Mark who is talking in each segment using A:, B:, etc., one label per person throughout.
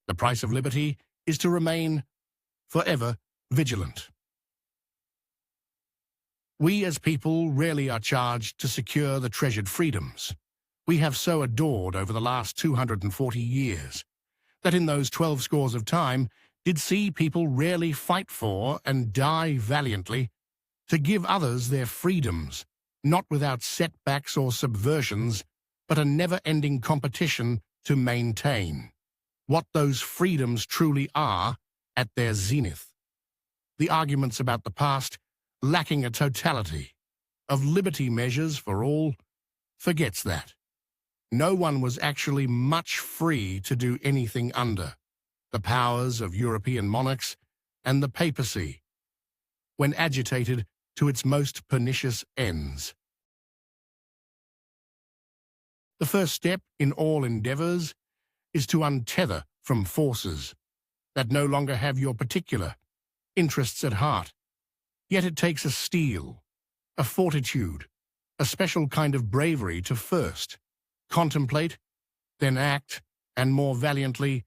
A: The price of liberty is to remain forever vigilant. We as people rarely are charged to secure the treasured freedoms we have so adored over the last 240 years, that in those 12 scores of time did see people rarely fight for and die valiantly to give others their freedoms, not without setbacks or subversions, but a never-ending competition to maintain what those freedoms truly are at their zenith. The arguments about the past, lacking a totality of liberty measures for all, forgets that. No one was actually much free to do anything under the powers of European monarchs and the papacy, when agitated to its most pernicious ends. The first step in all endeavors is to untether from forces that no longer have your particular interests at heart. Yet it takes a steel, a fortitude, a special kind of bravery to first contemplate, then act, and more valiantly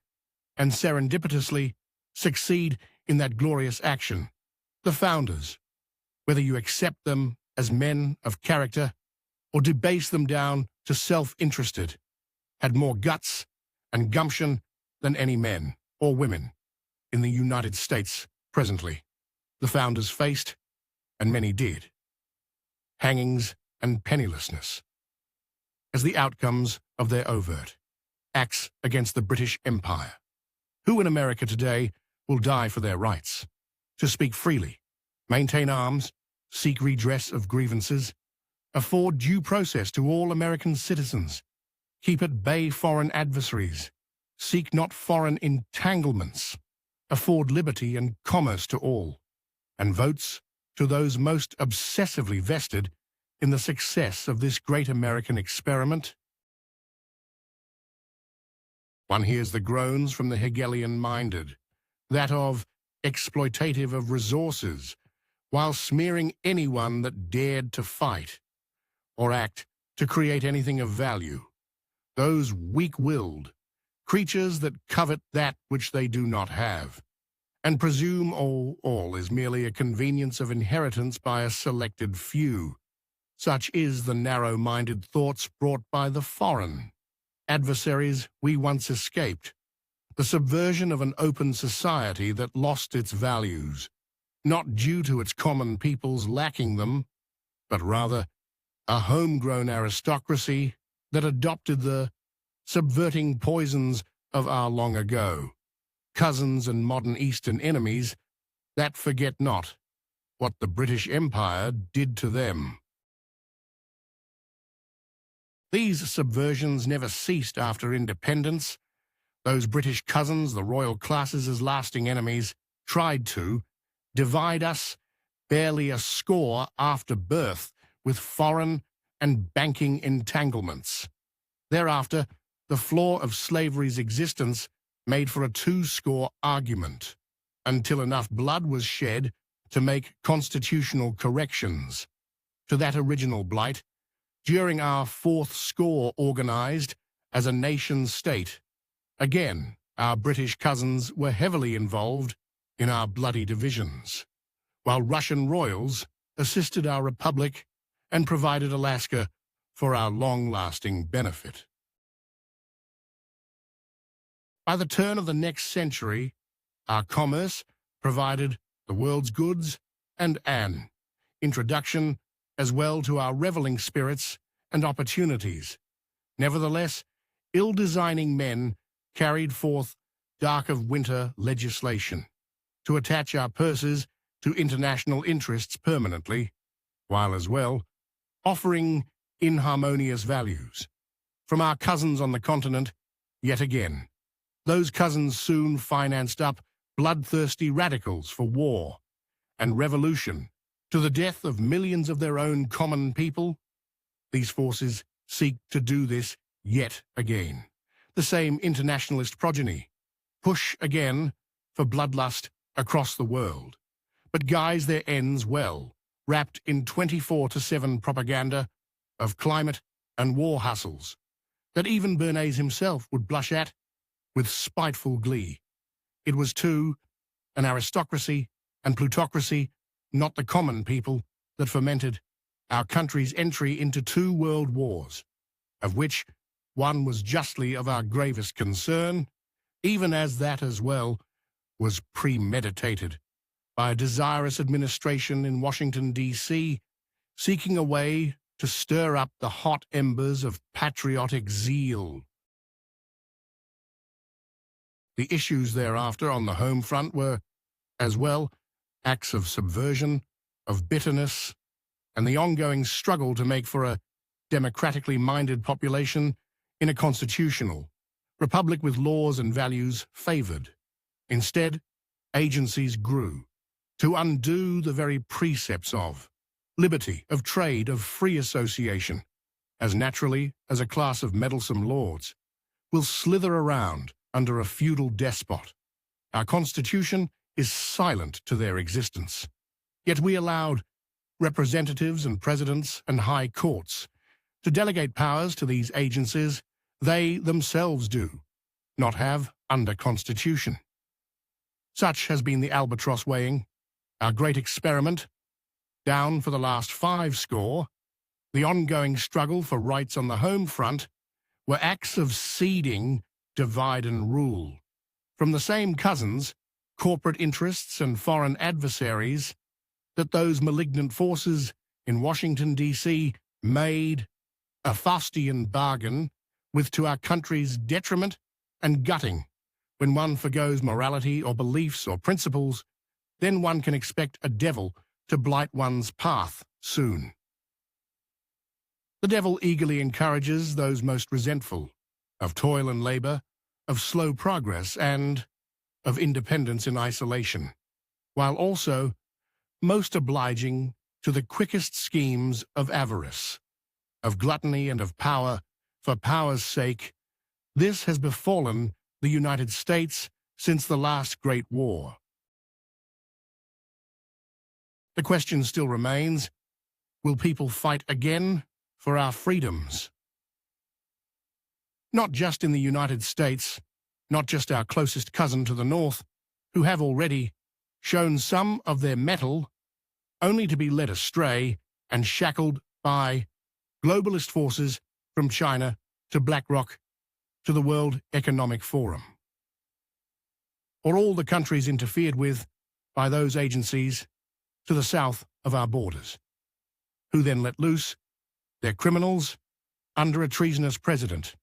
A: and serendipitously succeed in that glorious action. The founders, whether you accept them as men of character or debase them down to self-interested, had more guts and gumption than any men or women in the United States presently. The founders faced, and many did, hangings and pennilessness as the outcomes of their overt acts against the British Empire. Who in America today will die for their rights to speak freely, maintain arms, seek redress of grievances, afford due process to all American citizens, keep at bay foreign adversaries, seek not foreign entanglements, afford liberty and commerce to all, and votes to those most obsessively vested in the success of this great American experiment? One hears the groans from the Hegelian-minded, that of exploitative of resources, while smearing anyone that dared to fight or act to create anything of value. Those weak-willed creatures that covet that which they do not have, and presume all is merely a convenience of inheritance by a selected few. Such is the narrow-minded thoughts brought by the foreign adversaries we once escaped, the subversion of an open society that lost its values, not due to its common peoples lacking them, but rather a homegrown aristocracy that adopted the subverting poisons of our long ago, cousins and modern Eastern enemies that forget not what the British Empire did to them. These subversions never ceased after independence. Those British cousins, the royal classes as lasting enemies, tried to divide us barely a score after birth with foreign and banking entanglements. Thereafter, the flaw of slavery's existence made for a two-score argument, until enough blood was shed to make constitutional corrections to that original blight. During our fourth score organized as a nation-state, again, our British cousins were heavily involved in our bloody divisions, while Russian royals assisted our republic and provided Alaska for our long-lasting benefit. By the turn of the next century, our commerce provided the world's goods and an introduction as well to our reveling spirits and opportunities. Nevertheless, ill-designing men carried forth dark of winter legislation to attach our purses to international interests permanently, while as well offering inharmonious values. From our cousins on the continent, yet again, those cousins soon financed up bloodthirsty radicals for war and revolution, to the death of millions of their own common people. These forces seek to do this yet again. The same internationalist progeny push again for bloodlust across the world, but guise their ends well, wrapped in 24/7 propaganda of climate and war hustles that even Bernays himself would blush at with spiteful glee. It was, too, an aristocracy and plutocracy, not the common people, that fomented our country's entry into 2 world wars, of which one was justly of our gravest concern, even as that as well was premeditated by a desirous administration in Washington, D.C., seeking a way to stir up the hot embers of patriotic zeal. The issues thereafter on the home front were, as well, acts of subversion, of bitterness, and the ongoing struggle to make for a democratically minded population in a constitutional republic with laws and values favored. Instead, agencies grew to undo the very precepts of liberty, of trade, of free association, as naturally as a class of meddlesome lords will slither around under a feudal despot. Our Constitution is silent to their existence. Yet we allowed representatives and presidents and high courts to delegate powers to these agencies they themselves do not have under Constitution. Such has been the albatross weighing, our great experiment, down for the last 5 score, the ongoing struggle for rights on the home front were acts of seeding divide and rule from the same cousins, corporate interests and foreign adversaries that those malignant forces in Washington, D.C. made a Faustian bargain with to our country's detriment and gutting. When one forgoes morality or beliefs or principles, then one can expect a devil to blight one's path soon. The devil eagerly encourages those most resentful of toil and labor, of slow progress, and of independence in isolation, while also most obliging to the quickest schemes of avarice, of gluttony and of power for power's sake. This has befallen the United States since the last Great War. The question still remains, will people fight again for our freedoms? Not just in the United States, not just our closest cousin to the north, who have already shown some of their mettle, only to be led astray and shackled by globalist forces from China to BlackRock to the World Economic Forum. Or all the countries interfered with by those agencies to the south of our borders, who then let loose their criminals under a treasonous president,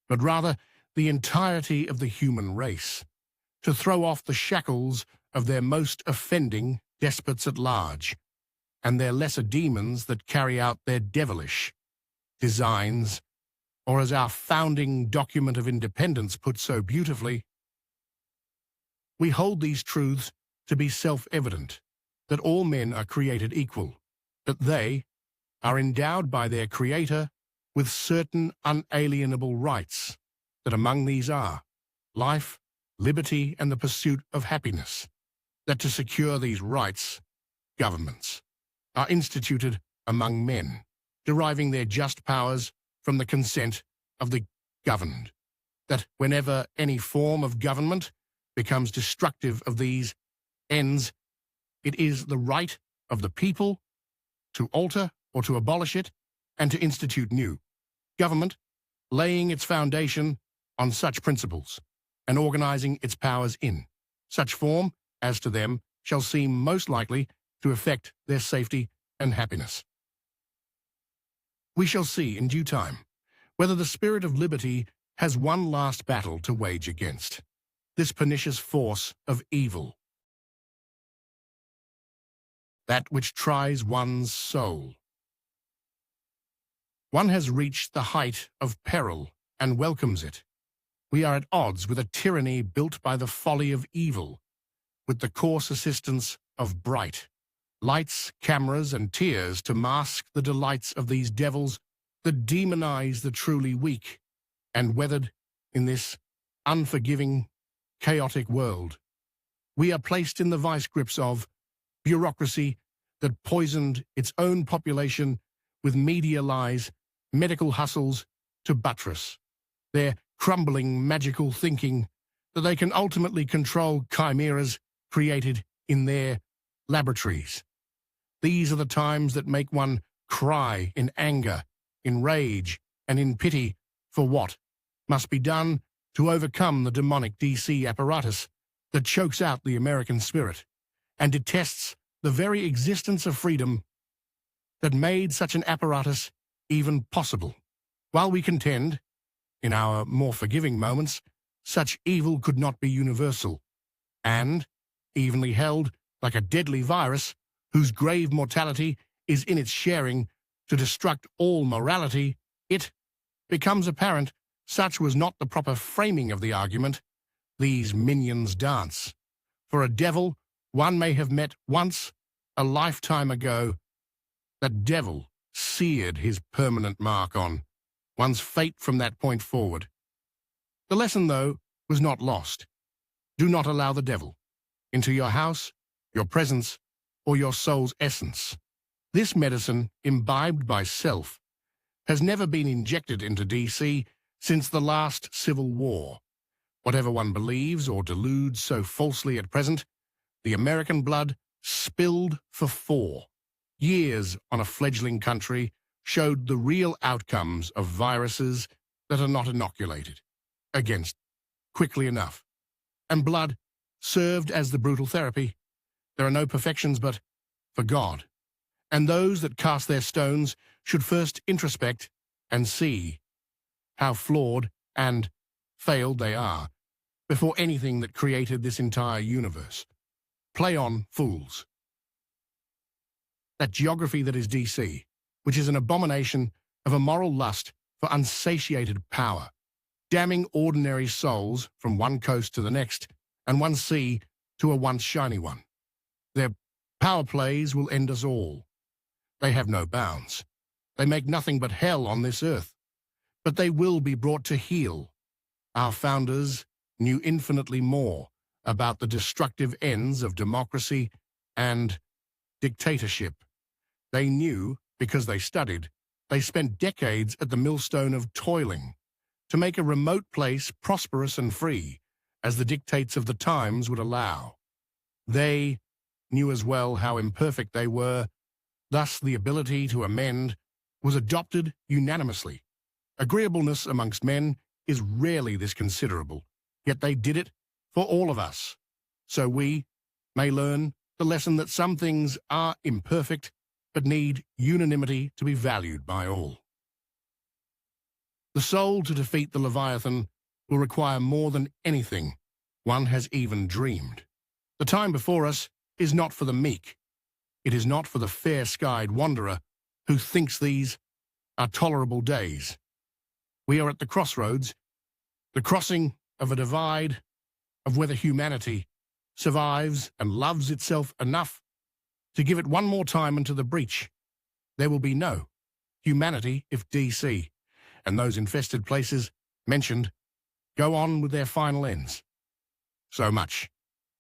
A: but rather the entirety of the human race, to throw off the shackles of their most offending despots at large, and their lesser demons that carry out their devilish designs, or as our founding document of independence put so beautifully, we hold these truths to be self-evident, that all men are created equal, that they are endowed by their Creator with certain unalienable rights, that among these are life, liberty, and the pursuit of happiness, that to secure these rights, governments are instituted among men, deriving their just powers from the consent of the governed, that whenever any form of government becomes destructive of these ends, it is the right of the people to alter or to abolish it and to institute new government, laying its foundation on such principles and organizing its powers in such form as to them shall seem most likely to affect their safety and happiness. We shall see in due time whether the spirit of liberty has one last battle to wage against this pernicious force of evil, that which tries one's soul. One has reached the height of peril and welcomes it. We are at odds with a tyranny built by the folly of evil, with the coarse assistance of bright lights, cameras, and tears to mask the delights of these devils that demonize the truly weak, and weathered in this unforgiving, chaotic world, we are placed in the vice grips of bureaucracy that poisoned its own population with media lies, medical hustles to buttress their crumbling magical thinking that they can ultimately control chimeras created in their laboratories. These are the times that make one cry in anger, in rage, and in pity for what must be done to overcome the demonic DC apparatus that chokes out the American spirit and detests the very existence of freedom that made such an apparatus even possible. While we contend, in our more forgiving moments, such evil could not be universal, and evenly held like a deadly virus whose grave mortality is in its sharing to destruct all morality, it becomes apparent such was not the proper framing of the argument. These minions dance. For a devil one may have met once a lifetime ago, that devil seared his permanent mark on one's fate from that point forward. The lesson, though, was not lost. Do not allow the devil into your house, your presence, or your soul's essence. This medicine, imbibed by self, has never been injected into DC since the last Civil War. Whatever one believes or deludes so falsely at present, the American blood spilled for 4 years on a fledgling country showed the real outcomes of viruses that are not inoculated against quickly enough. And blood served as the brutal therapy. There are no perfections but for God. And those that cast their stones should first introspect and see how flawed and failed they are before anything that created this entire universe. Play on, fools. That geography that is DC, which is an abomination of a moral lust for unsatiated power, damning ordinary souls from one coast to the next and one sea to a once shiny one. Their power plays will end us all. They have no bounds. They make nothing but hell on this earth. But they will be brought to heel. Our founders knew infinitely more about the destructive ends of democracy and dictatorship. They knew because they studied. They spent decades at the millstone of toiling to make a remote place prosperous and free, as the dictates of the times would allow. They knew as well how imperfect they were. Thus, the ability to amend was adopted unanimously. Agreeableness amongst men is rarely this considerable, yet they did it for all of us. So we may learn the lesson that some things are imperfect, but need unanimity to be valued by all. The soul to defeat the Leviathan will require more than anything one has even dreamed. The time before us is not for the meek. It is not for the fair-skied wanderer who thinks these are tolerable days. We are at the crossroads, the crossing of a divide of whether humanity survives and loves itself enough to give it one more time into the breach. There will be no humanity if DC and those infested places mentioned go on with their final ends. So much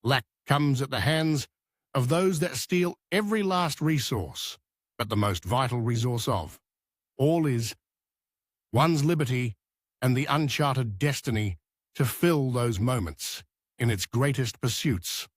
A: lack comes at the hands of those that steal every last resource, but the most vital resource of all is one's liberty and the uncharted destiny to fill those moments in its greatest pursuits.